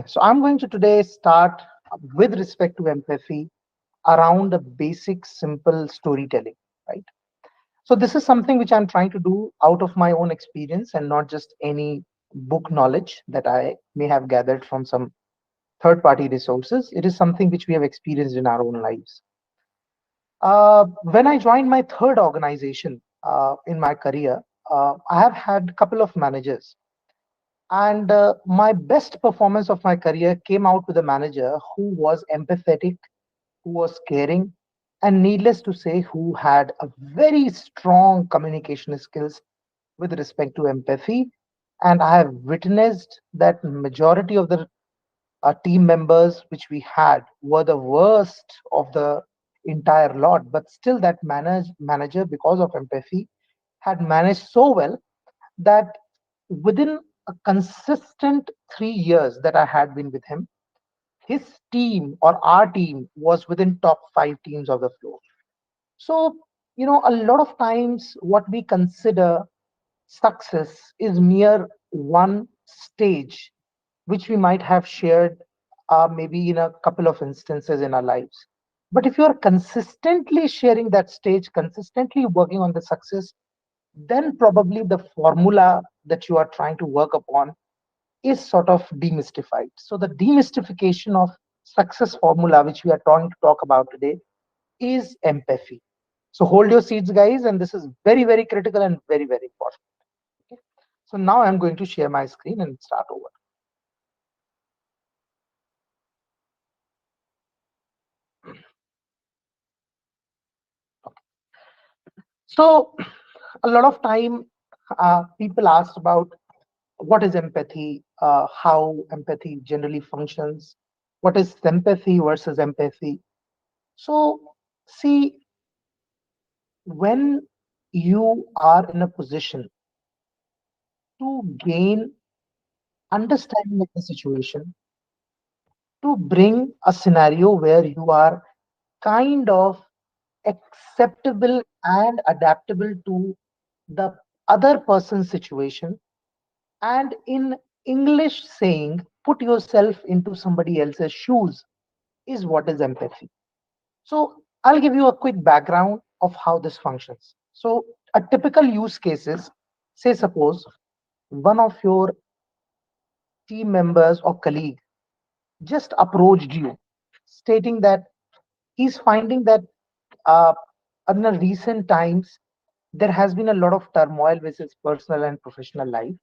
So I'm going to today start with respect to empathy around the basic, simple storytelling, right? So this is something which I'm trying to do out of my own experience and not just any book knowledge that I may have gathered from some third-party resources. It is something which we have experienced in our own lives. When I joined my third organization in my career, I have had a couple of managers. And my best performance of my career came out with a manager who was empathetic, who was caring, and needless to say, who had a very strong communication skills with respect to empathy. And I have witnessed that majority of the team members which we had were the worst of the entire lot, but still that manager, because of empathy, had managed so well that within a consistent 3 years that I had been with him, his team or our team was within top five teams of the floor. So, a lot of times what we consider success is mere one stage, which we might have shared maybe in a couple of instances in our lives. But if you're consistently sharing that stage, consistently working on the success, then probably the formula that you are trying to work upon is sort of demystified. So the demystification of success formula, which we are trying to talk about today, is empathy. So hold your seats, guys, and this is very, very critical and very, very important. Okay? So now I'm going to share my screen and start over. So a lot of time people ask about what is empathy, how empathy generally functions, what is sympathy versus empathy. So see, when you are in a position to gain understanding of the situation, to bring a scenario where you are kind of acceptable and adaptable to the other person's situation, and in English saying, put yourself into somebody else's shoes, is what is empathy. So I'll give you a quick background of how this functions. So a typical use case is, say suppose one of your team members or colleague just approached you stating that he's finding that uh, in the recent times there has been a lot of turmoil with his personal and professional life,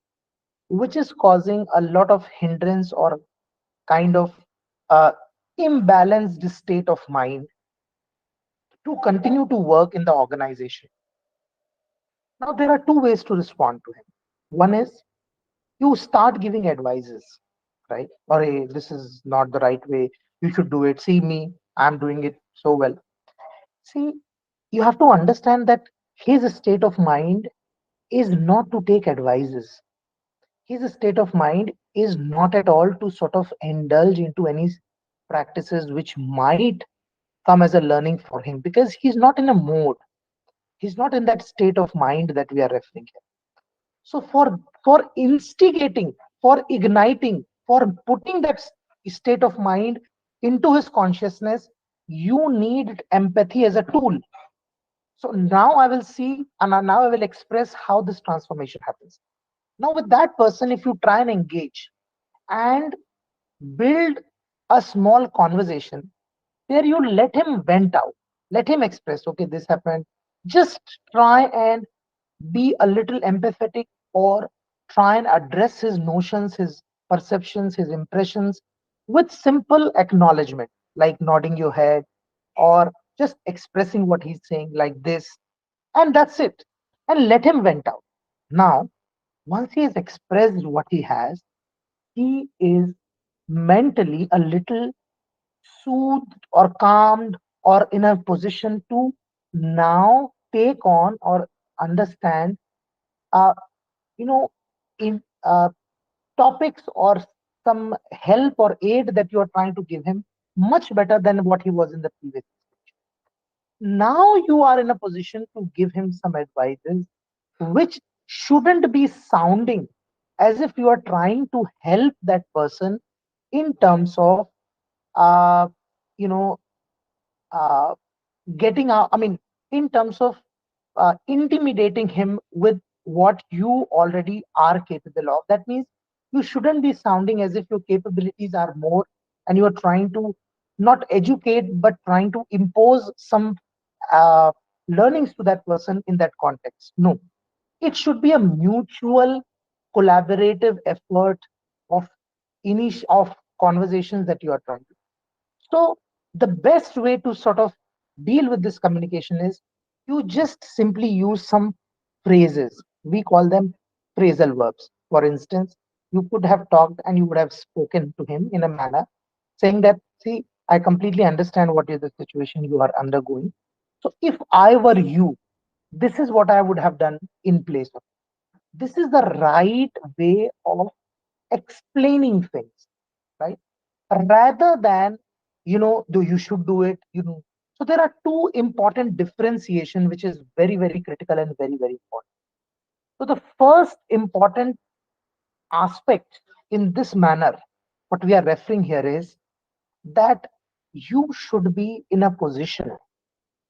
which is causing a lot of hindrance or kind of uh, imbalanced state of mind to continue to work in the organization. Now there are two ways to respond to him. One is you start giving advices, right? Or hey, this is not the right way, you should do it, see me, I'm doing it so well. See, you have to understand that his state of mind is not to take advices. His state of mind is not at all to sort of indulge into any practices which might come as a learning for him, because he's not in a mode, he's not in that state of mind that we are referring here. So for instigating, for igniting, for putting that state of mind into his consciousness, you need empathy as a tool. So now I will see, and now I will express how this transformation happens. Now with that person, if you try and engage and build a small conversation where you let him vent out, let him express, okay, this happened. Just try and be a little empathetic, or try and address his notions, his perceptions, his impressions with simple acknowledgement, like nodding your head or just expressing what he's saying like this, and that's it. And let him vent out. Now, once he has expressed what he has, he is mentally a little soothed or calmed or in a position to now take on or understand uh, you know in topics or some help or aid that you are trying to give him much better than what he was in the previous. Now you are in a position to give him some advices which shouldn't be sounding as if you are trying to help that person, in terms of uh, you know uh, getting out, I mean, in terms of intimidating him with what you already are capable of. That means you shouldn't be sounding as if your capabilities are more and you are trying to not educate but trying to impose some uh, learnings to that person in that context. No, it should be a mutual collaborative effort of of conversations that you are trying to. So the best way to sort of deal with this communication is you just simply use some phrases. We call them phrasal verbs. For instance, you could have talked and you would have spoken to him in a manner saying that, see, I completely understand what is the situation you are undergoing. So if I were you, this is what I would have done in place of. This is the right way of explaining things, right? Rather than, do you should do it, so there are two important differentiation which is very very critical and very very important. So the first important aspect in this manner, what we are referring here is that you should be in a position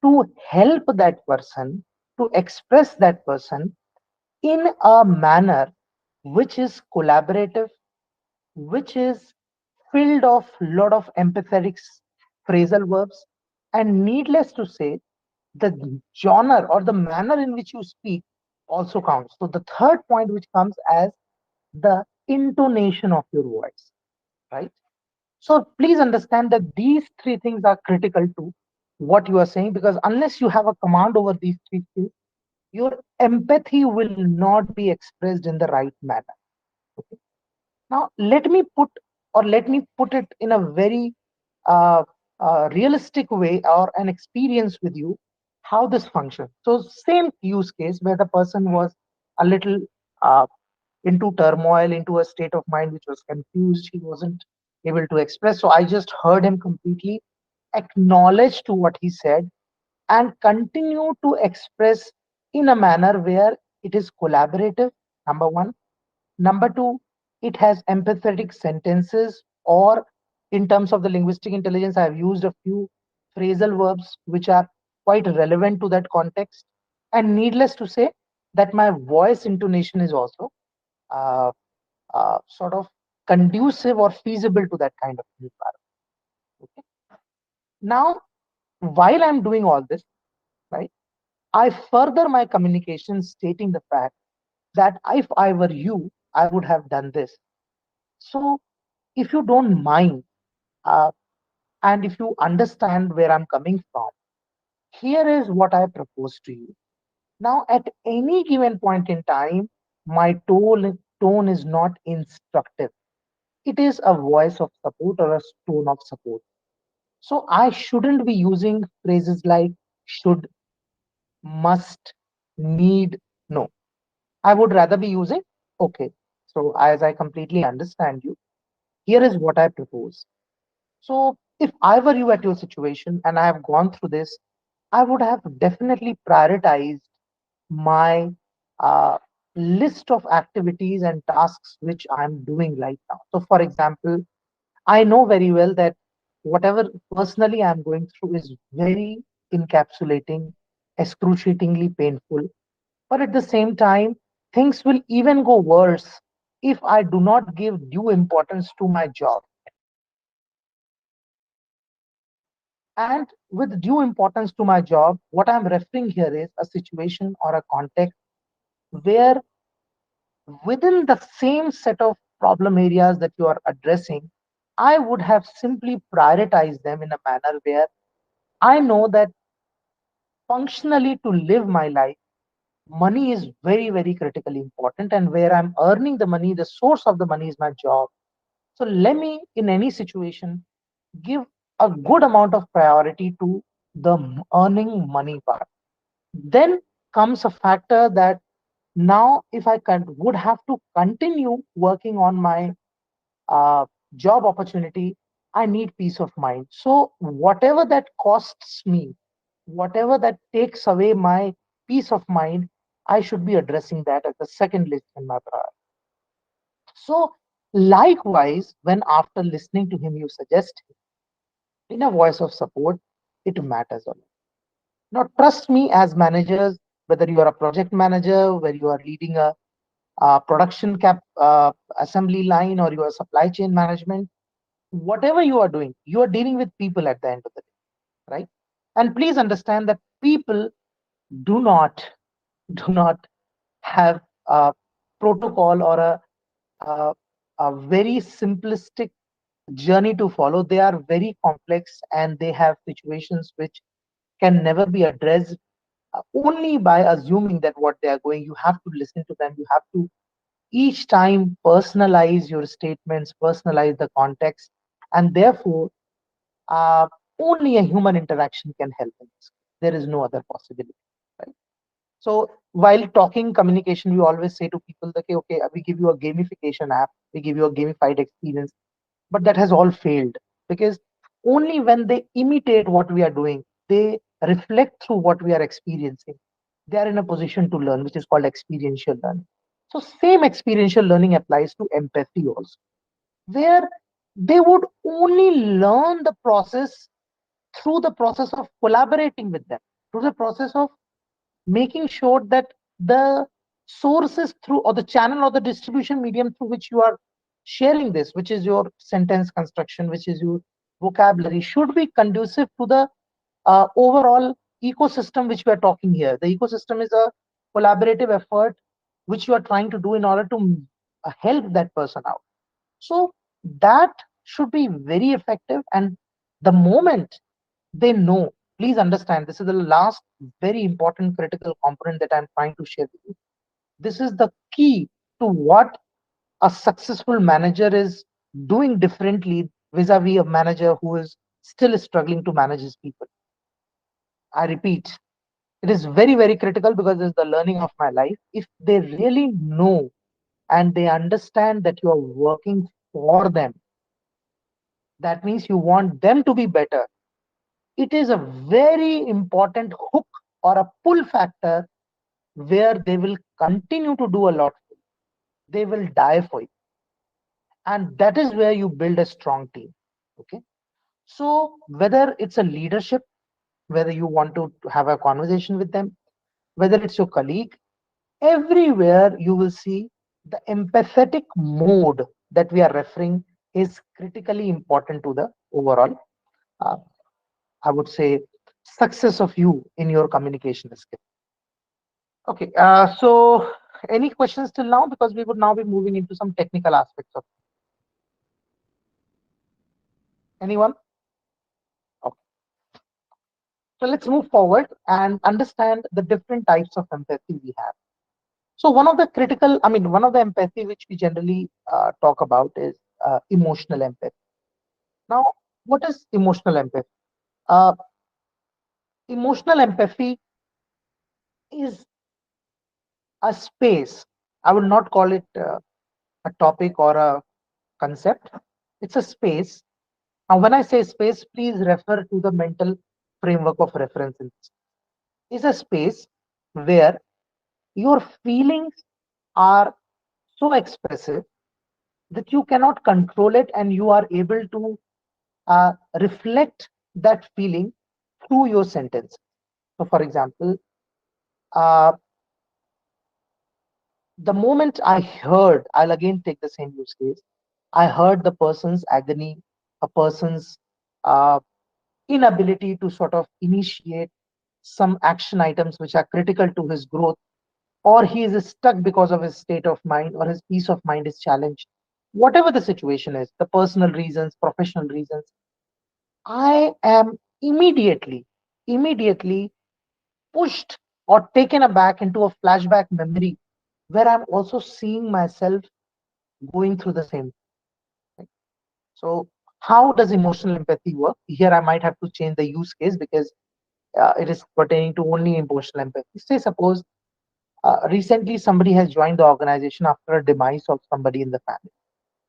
to help that person, to express that person in a manner which is collaborative, which is filled of lot of empathetic phrasal verbs. And needless to say, the genre or the manner in which you speak also counts. So the third point which comes as the intonation of your voice, right? So please understand that these three things are critical to what you are saying, because unless you have a command over these three things, your empathy will not be expressed in the right manner. Okay? Now, let me put it in a very uh, realistic way or an experience with you how this functions. So, same use case where the person was a little uh, into turmoil, into a state of mind which was confused. He wasn't able to express. So, I just heard him completely, acknowledge to what he said, and continue to express in a manner where it is collaborative. Number one. Number two, it has empathetic sentences, or in terms of the linguistic intelligence, I have used a few phrasal verbs which are quite relevant to that context. And needless to say, that my voice intonation is also uh, sort of conducive or feasible to that kind of environment. Okay? Now, while I'm doing all this, right, I further my communication stating the fact that if I were you, I would have done this. So, if you don't mind, uh, and if you understand where I'm coming from, here is what I propose to you. Now, at any given point in time, my tone is not instructive. It is a voice of support or a tone of support. So I shouldn't be using phrases like should, must, need. No, I would rather be using okay. So, as I completely understand you, here is what I propose. So, if I were you at your situation and I have gone through this, I would have definitely prioritized my uh, list of activities and tasks which I'm doing right now. So, for example, I know very well that whatever personally I'm going through is very encapsulating, excruciatingly painful. But at the same time, things will even go worse if I do not give due importance to my job. And with due importance to my job, what I'm referring here is a situation or a context where within the same set of problem areas that you are addressing, I would have simply prioritized them in a manner where I know that functionally to live my life, money is very, very critically important. And where I'm earning the money, the source of the money is my job. So let me, in any situation, give a good amount of priority to the earning money part. Then comes a factor that now, if would have to continue working on my uh, job opportunity, I need peace of mind. So, whatever that costs me, whatever that takes away my peace of mind, I should be addressing that as the second list in my priority. So, Likewise, when after listening to him, you suggest in a voice of support, it matters a lot. Now, trust me, as managers, whether you are a project manager, where you are leading a production assembly line, or you are supply chain management, whatever you are doing, you are dealing with people at the end of the day, right? And please understand that people do not do not have a protocol or a, a very simplistic journey to follow. They are very complex and they have situations which can never be addressed only by assuming that what they are going. You have to listen to them. You have to each time personalize your statements, personalize the context, and therefore, uh, only a human interaction can help in this. There is no other possibility. Right? So while talking communication, we always say to people that, okay, we give you a gamification app, we give you a gamified experience, but that has all failed because only when they imitate what we are doing, they reflect through what we are experiencing, they are in a position to learn, which is called experiential learning. So same experiential learning applies to empathy also, where they would only learn the process through the process of collaborating with them, through the process of making sure that the sources through or the channel or the distribution medium through which you are sharing this, which is your sentence construction, which is your vocabulary, should be conducive to the overall ecosystem which we are talking here. The ecosystem is a collaborative effort which you are trying to do in order to help that person out. So that should be very effective. And the moment they know, please understand, this is the last very important critical component that I'm trying to share with you. This is the key to what a successful manager is doing differently vis-a-vis a manager who is still struggling to manage his people. I repeat, it is very, very critical because it's the learning of my life. If they really know and they understand that you are working for them, that means you want them to be better. It is a very important hook or a pull factor where they will continue to do a lot. They will die for you. And that is where you build a strong team. Okay. So whether it's a leadership, whether you want to have a conversation with them, whether it's your colleague, everywhere you will see the empathetic mode that we are referring is critically important to the overall, uh, I would say, success of you in your communication skill. Okay, so any questions till now? Because we would now be moving into some technical aspects of anyone. Okay. So let's move forward and understand the different types of empathy we have. So one of the critical, I mean, one of the empathy which we generally talk about is emotional empathy. Now, what is emotional empathy? Uh, Emotional empathy is a space. I would not call it a topic or a concept. It's a space. Now, when I say space, please refer to the mental framework of reference. Is a space where your feelings are so expressive that you cannot control it and you are able to reflect that feeling through your sentence. So, for example, uh, the moment I heard, I'll again take the same use case. I heard the person's agony, a person's uh, inability to sort of initiate some action items which are critical to his growth, or he is stuck because of his state of mind, or his peace of mind is challenged. Whatever the situation is, the personal reasons, professional reasons, I am immediately pushed or taken aback into a flashback memory where I'm also seeing myself going through the same thing. So, how does emotional empathy work? Here, I might have to change the use case because it is pertaining to only emotional empathy. Say, suppose recently somebody has joined the organization after a demise of somebody in the family.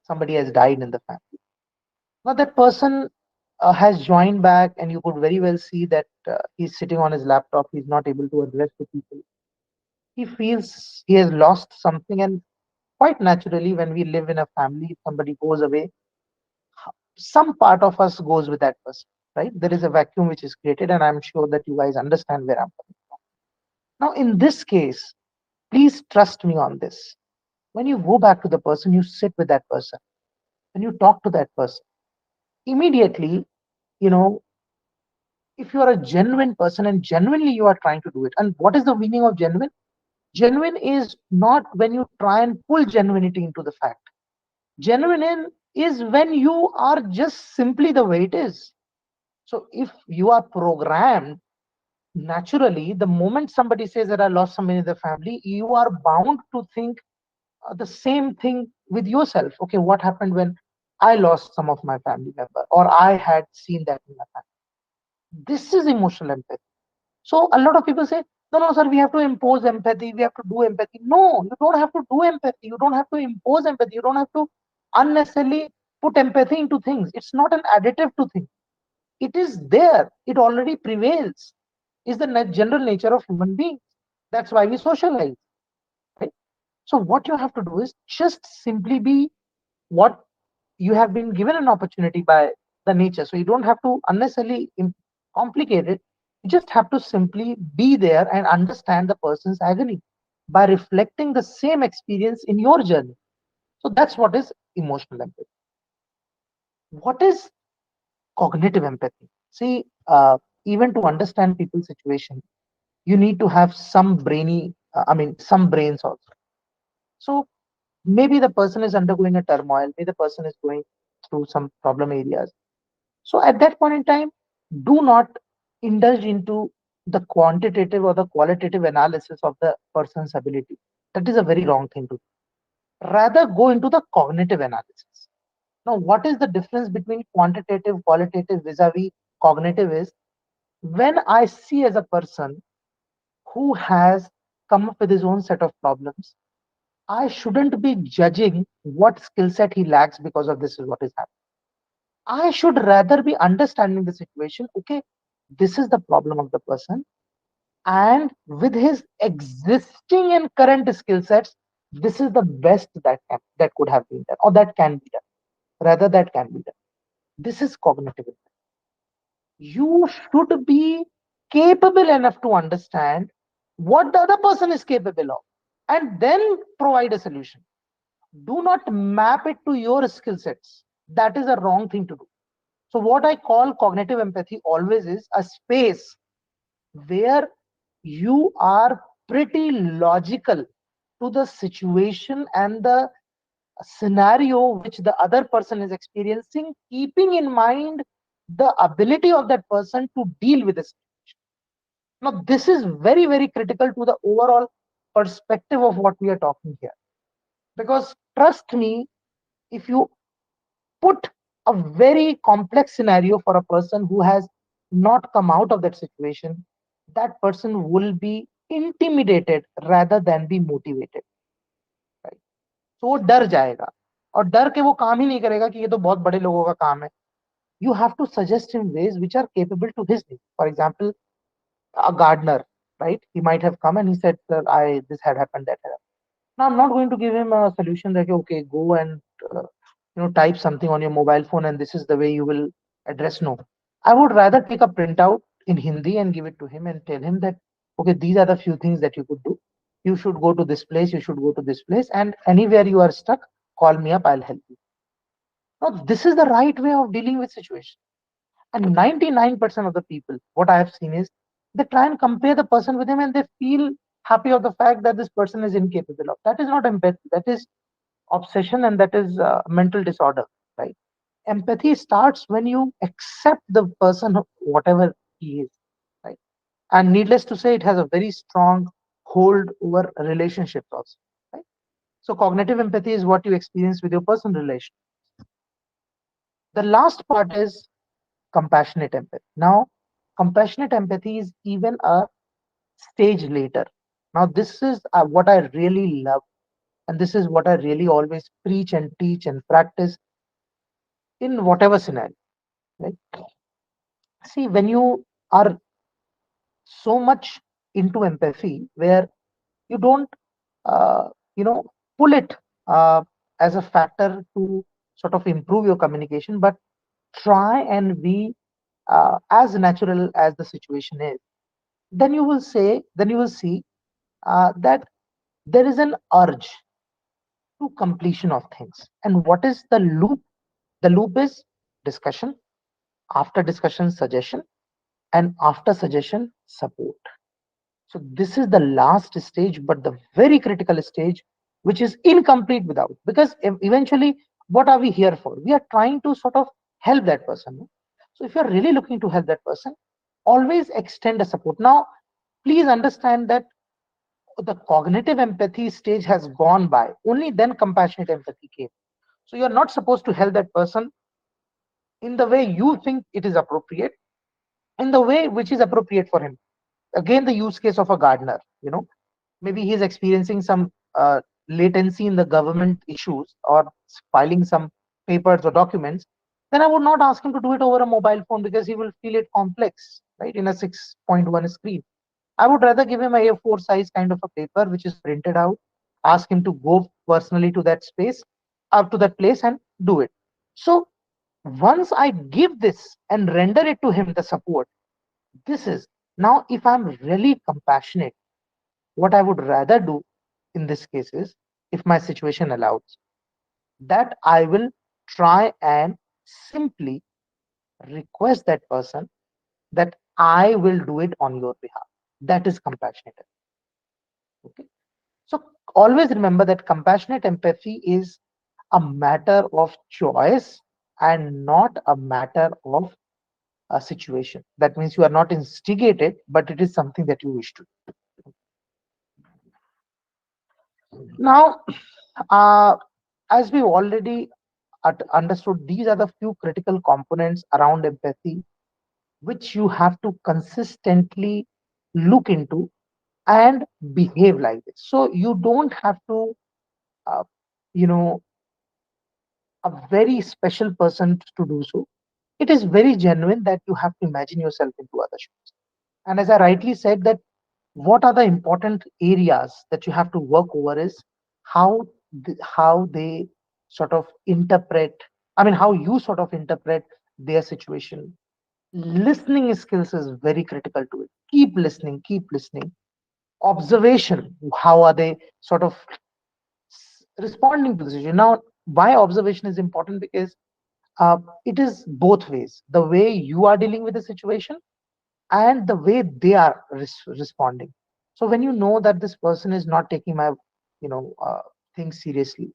Somebody has died in the family. Now, that person has joined back, and you could very well see that he's sitting on his laptop. He's not able to address the people. He feels he has lost something, and quite naturally, when we live in a family, if somebody goes away, some part of us goes with that person, right? There is a vacuum which is created, and I'm sure that you guys understand where I'm coming from. Now, in this case, please trust me on this. When you go back to the person, you sit with that person, when you talk to that person, immediately, you know, if you are a genuine person and genuinely you are trying to do it, and what is the meaning of genuine? Genuine is not when you try and pull genuinity into the fact. Genuine is when you are just simply the way it is. So if you are programmed naturally, the moment somebody says that I lost somebody in the family, you are bound to think the same thing with yourself. Okay, what happened when I lost some of my family member, or I had seen that in my family? This is emotional empathy. So a lot of people say, no, no, sir, we have to impose empathy. We have to do empathy. No, you don't have to do empathy. You don't have to impose empathy. You don't have to unnecessarily put empathy into things. It's not an additive to things. It is there. It already prevails. Is the general nature of human beings. That's why we socialize. Right? So what you have to do is just simply be what you have been given an opportunity by the nature. So you don't have to unnecessarily complicate it. You just have to simply be there and understand the person's agony by reflecting the same experience in your journey. So that's what is emotional empathy. What is cognitive empathy? See, even to understand people's situation, you need to have some some brains also. So maybe the person is undergoing a turmoil, maybe the person is going through some problem areas. So at that point in time, do not indulge into the quantitative or the qualitative analysis of the person's ability. That is a very wrong thing to do. Rather, go into the cognitive analysis. Now, what is the difference between quantitative, qualitative vis-a-vis cognitive is when I see as a person who has come up with his own set of problems, I shouldn't be judging what skill set he lacks because of this is what is happening. I should rather be understanding the situation. Okay, this is the problem of the person, and with his existing and current skill sets, this is the best that could have been done, or that can be done. Rather, that can be done. This is cognitive. You should be capable enough to understand what the other person is capable of, and then provide a solution. Do not map it to your skill sets. That is a wrong thing to do. So, what I call cognitive empathy always is a space where you are pretty logical to the situation and the scenario which the other person is experiencing, keeping in mind the ability of that person to deal with the situation. Now, this is very, very critical to the overall perspective of what we are talking here. Because trust me, if you put a very complex scenario for a person who has not come out of that situation, that person will be intimidated rather than be motivated. Right? तो वो डर जाएगा और डर के वो काम ही नहीं करेगा कि ये तो बहुत बड़े लोगों का काम है. You have to suggest him ways which are capable to his needs. For example, a gardener, right? He might have come and he said, "Sir, I this had happened, that had happened." Now, I'm not going to give him a solution like, okay, go and type something on your mobile phone and this is the way you will address. No, I would rather take a printout in Hindi and give it to him and tell him that, okay, these are the few things that you could do. You should go to this place, you should go to this place, and anywhere you are stuck, call me up, I'll help you. Now, this is the right way of dealing with situation. And 99% of the people, what I have seen is they try and compare the person with him and they feel happy of the fact that this person is incapable of. That is not empathy. That is obsession and that is mental disorder, right? Empathy starts when you accept the person, whatever he is, right? And needless to say, it has a very strong hold over relationships also, right? So cognitive empathy is what you experience with your personal relation. The last part is compassionate empathy. Now, compassionate empathy is even a stage later. Now, this is what I really love, and this is what I really always preach and teach and practice in whatever scenario. Right? See, when you are so much into empathy, where you don't, uh, pull it. uh, as a factor to sort of improve your communication, but try and be as natural as the situation is. Then you will see that there is an urge to completion of things. And what is the loop? The loop is discussion, after discussion, suggestion, and after suggestion, support. So this is the last stage, but the very critical stage, which is incomplete without. Because eventually, what are we here for? We are trying to sort of help that person. No? So if you are really looking to help that person, always extend a support. Now, please understand that the cognitive empathy stage has gone by. Only then compassionate empathy came. So you are not supposed to help that person in the way you think it is appropriate, in the way which is appropriate for him. Again, the use case of a gardener, maybe he is experiencing some latency in the government issues or filing some papers or documents, then I would not ask him to do it over a mobile phone because he will feel it complex, right, in a 6.1 screen. I would rather give him a A4 size kind of a paper which is printed out, ask him to go personally to that space, up to that place and do it. So once I give this and render it to him, the support, this is now if I'm really compassionate, what I would rather do in this case is, if my situation allows, that I will try and simply request that person that I will do it on your behalf. That is compassionate. Okay. So always remember that compassionate empathy is a matter of choice and not a matter of a situation. That means you are not instigated, but it is something that you wish to do. Now, uh, as we've already understood, these are the few critical components around empathy which you have to consistently look into and behave like this. So you don't have to, uh, you know, a very special person to do so. It is very genuine that you have to imagine yourself into other shoes. And as I rightly said, that what are the important areas that you have to work over is how how they sort of interpret. I mean, how you sort of interpret their situation. Listening skills is very critical to it. Keep listening, keep listening. Observation, how are they sort of responding to the situation? Now, why observation is important? Because it is both ways, the way you are dealing with the situation and the way they are responding. So when you know that this person is not taking my things seriously,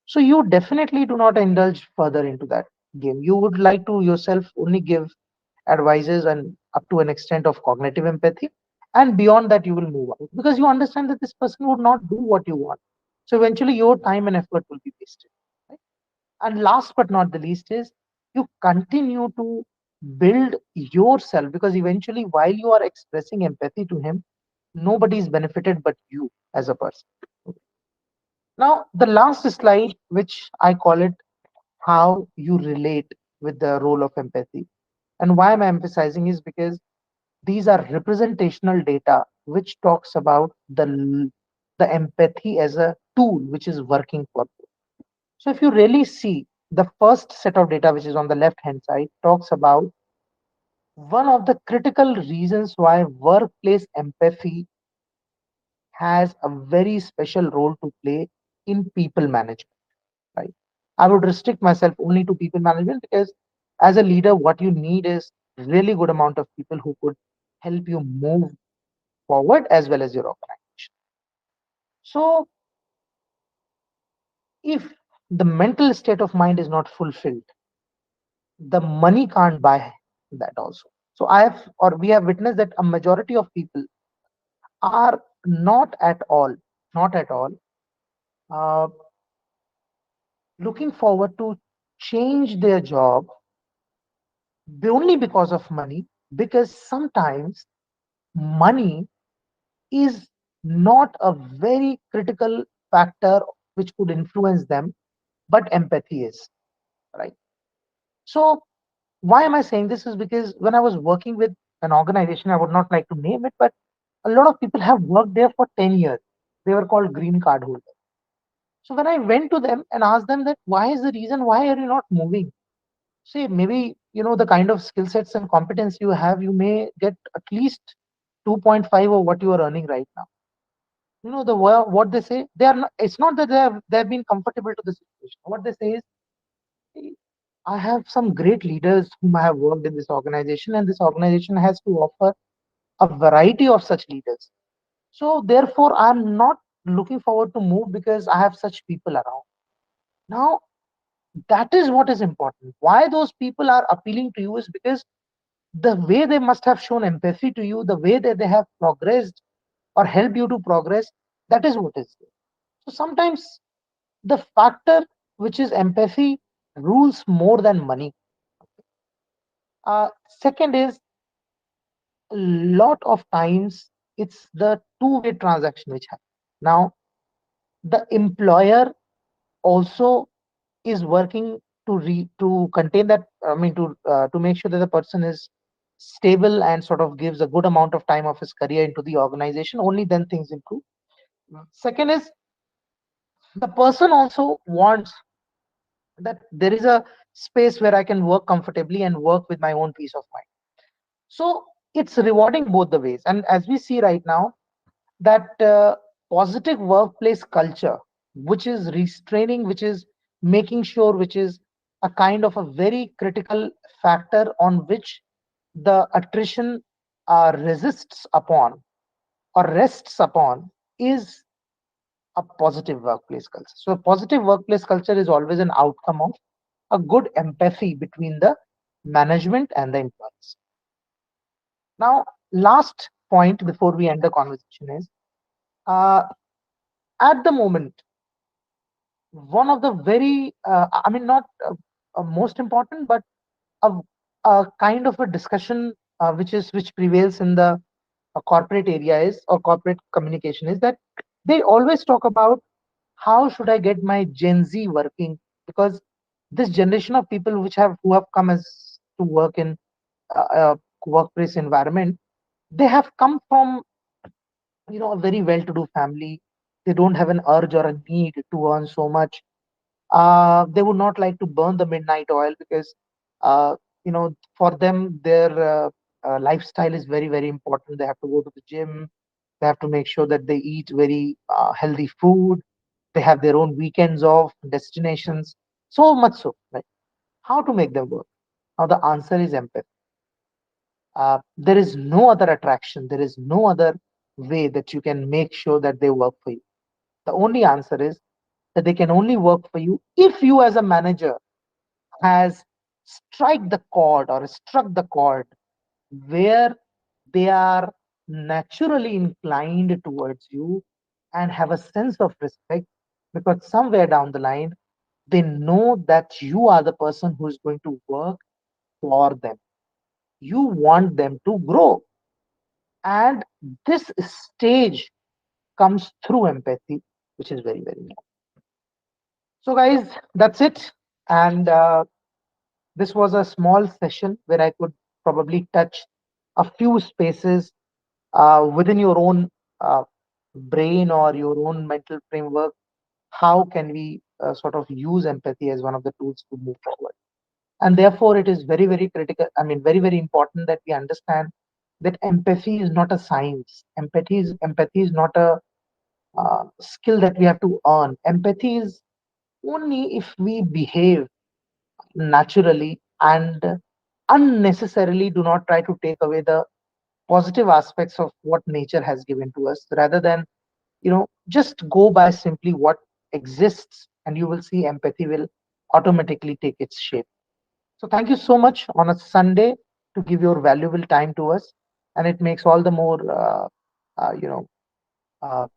so you definitely do not indulge further into that game. You would like to yourself only give advices and up to an extent of cognitive empathy, and beyond that you will move out because you understand that this person would not do what you want. So eventually your time and effort will be wasted, right? And last but not the least is you continue to build yourself, because eventually while you are expressing empathy to him, nobody is benefited but you as a person. Now the last slide, which I call it how you relate with the role of empathy, and why I'm emphasizing is because these are representational data which talks about the empathy as a tool which is working for you. So if you really see the first set of data, which is on the left hand side, talks about one of the critical reasons why workplace empathy has a very special role to play in people management, right? I would restrict myself only to people management because as a leader, what you need is really good amount of people who could help you move forward as well as your organization. So if the mental state of mind is not fulfilled, the money can't buy that also. So I have, or we have witnessed that a majority of people are not at all uh, looking forward to change their job only because of money, because sometimes money is not a very critical factor which could influence them, but empathy is, right? So why am I saying this is because when I was working with an organization, I would not like to name it, but a lot of people have worked there for 10 years. They were called green card holders. So when I went to them and asked them that why is the reason, why are you not moving? See, maybe the kind of skill sets and competence you have, you may get at least 2.5 of what you are earning right now. What they say, they are not, it's not that they have been comfortable to the situation. What they say is, "See, I have some great leaders whom I have worked in this organization, and this organization has to offer a variety of such leaders. So therefore, I'm not looking forward to move because I have such people around." Now, that is what is important. Why those people are appealing to you is because the way they must have shown empathy to you, the way that they have progressed or helped you to progress, that is what is there. So sometimes the factor which is empathy rules more than money. Second is, a lot of times it's the two-way transaction which happens. Now, the employer also is working to contain that. I mean, to make sure that the person is stable and sort of gives a good amount of time of his career into the organization. Only then things improve. Second is, the person also wants that there is a space where I can work comfortably and work with my own peace of mind. So it's rewarding both the ways. And as we see right now, that positive workplace culture, which is restraining, which is making sure, which is a kind of a very critical factor on which the attrition resists upon or rests upon, is a positive workplace culture. So a positive workplace culture is always an outcome of a good empathy between the management and the employees. Now, last point before we end the conversation is, uh, at the moment, one of the very, I mean, not most important, but a, a kind of a discussion which prevails in the corporate area is, or corporate communication is, that they always talk about how should I get my Gen Z working, because this generation of people who have come as to work in a workplace environment, they have come from a very well-to-do family. They don't have an urge or a need to earn so much. They would not like to burn the midnight oil because for them their lifestyle is very, very important. They have to go to the gym. They have to make sure that they eat very healthy food. They have their own weekends off, destinations, so much so, right? How to make them work? Now the answer is empathy. There is no other attraction. There is no other way that you can make sure that they work for you. The only answer is that they can only work for you if you, as a manager, has struck the chord where they are naturally inclined towards you and have a sense of respect, because somewhere down the line they know that you are the person who is going to work for them. You want them to grow, and this stage comes through empathy, which is very, very important. So guys, that's it. And this was a small session where I could probably touch a few spaces within your own uh, brain or your own mental framework. How can we sort of use empathy as one of the tools to move forward? And therefore, it is very, very critical. I mean, very, very important that we understand that empathy is not a science. Empathy is not a skill that we have to earn. Empathy is only if we behave naturally and unnecessarily do not try to take away the positive aspects of what nature has given to us, rather than just go by simply what exists, and you will see empathy will automatically take its shape. So thank you so much on a Sunday to give your valuable time to us, and it makes all the more uh, you know uh,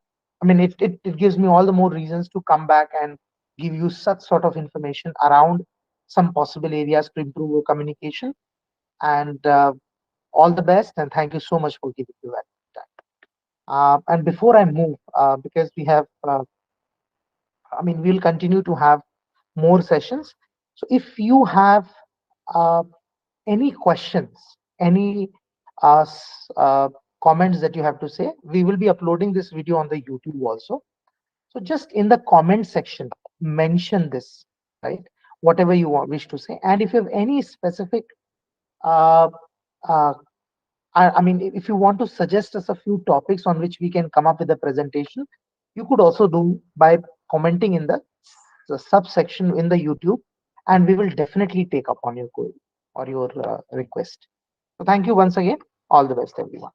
I mean, it gives me all the more reasons to come back and give you such sort of information around some possible areas to improve your communication. And all the best, and thank you so much for giving your valuable time. And before I move, because I mean, we'll continue to have more sessions. So if you have uh, any questions, any uh, s- uh, comments that you have to say, we will be uploading this video on the YouTube also. So just in the comment section, mention this, right? Whatever you wish to say. And if you have any specific, uh, uh, I mean, if you want to suggest us a few topics on which we can come up with a presentation, you could also do by commenting in the subsection in the YouTube, and we will definitely take up on your query or your request. So thank you once again. All the best, everyone.